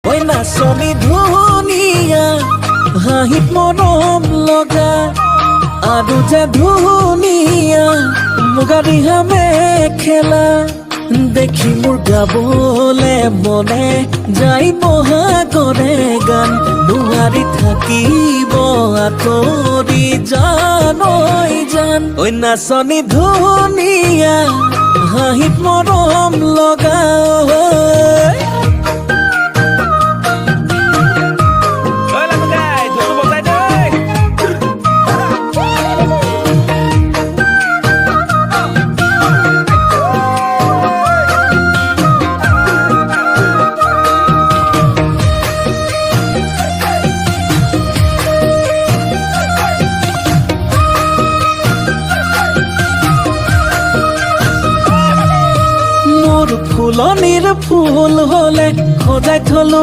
ঐ নাচনী ধুনীয়া হাঁহিত মৰম লগা আৰু যে ধুনীয়া মুগা ৰিহা মেখেলা দেখি মোৰ গাবলে মনে যাই বহাগৰে গান নোৱাৰি থাকিব আঁতৰি জান ঐ জান ঐ নাচনী ধুনীয়া হাঁহিত মৰম লগা ফুলনিৰ ফুল হলে সজাই থলো